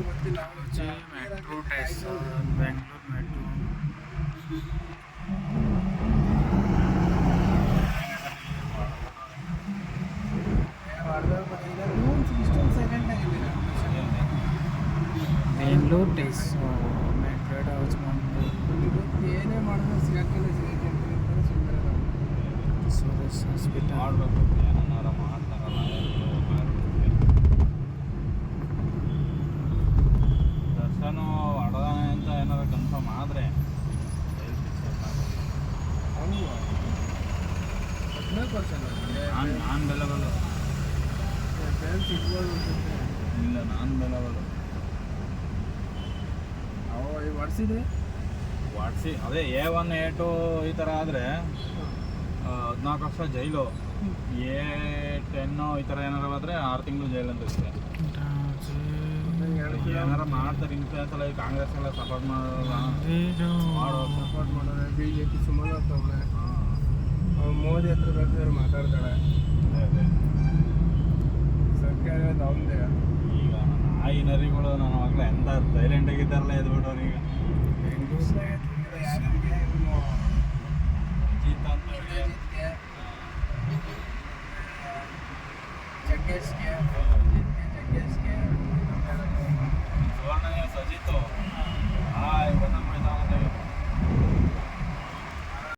मुझे metro station Bangalore metro Bangalore station metro house ಏನೇ ಮಾಡಿದ್ರು ಸಿಗಕ್ಕಲ್ಲ ಸೂರಸ್ ಹಾಸ್ಪಿಟಲ್ ಏನಾರ ಮಾಡ್ತಾರಲ್ಲ ದರ್ಶನ ಹೊಡೆದಾನೆ ಅಂತ ಏನಾರ ಕನ್ಫರ್ಮ್ ಆದರೆ ಹಂಗು 14% ನಾನು ಬೆಲೆಬಲ್ಲ ಸಿಗ್ಬೋದು ಇಲ್ಲ ನಾನು ಬೆಲೆಬಲ್ಲ ಅವ ಹೊಡ್ಸಿದ್ರೆ ವಾಟ್ಸಿ ಅದೇ A1 A2 ಈ ಥರ ಆದರೆ 14 ವರ್ಷ ಜೈಲು A10 ಈ ಥರ ಏನಾರು ಆದರೆ 6 ತಿಂಗಳು ಜೈಲು ಅಂತ ಇರುತ್ತೆ ಏನಾರ ಮಾಡ್ತಾರೆ ಇನ್ಫ್ಲೂಯೆನ್ಸ್ ಎಲ್ಲ ಈ ಕಾಂಗ್ರೆಸ್ ಎಲ್ಲ ಸಪೋರ್ಟ್ ಮಾಡೋಲ್ಲ ಸಪೋರ್ಟ್ ಮಾಡೋರೆ BJP ಸುಮ್ಮನೆ ತಗೊಳ್ಳೆ ಅವ್ನು ಮೋದಿ ಹತ್ರ ಬೇಕಾದ್ರೆ ಮಾತಾಡ್ತಾಳೆ ಸರ್ಕಾರ ಅವನದೇ ಈಗ ನಾಯಿ ನರಿಗಳು ನಾನು ಆಗಲೇ ಎಂತ ಸೈಲೆಂಟ್ ಆಗಿದ್ದಾರಲ್ಲ ಎದ್ಬಿಟ್ಟವನು ಈಗ ಅಜಿತ್ ಅಂತ ಹೇಳಿ ಸುವರ್ಣ ಅಜಿತ್ ಇವನ್ನ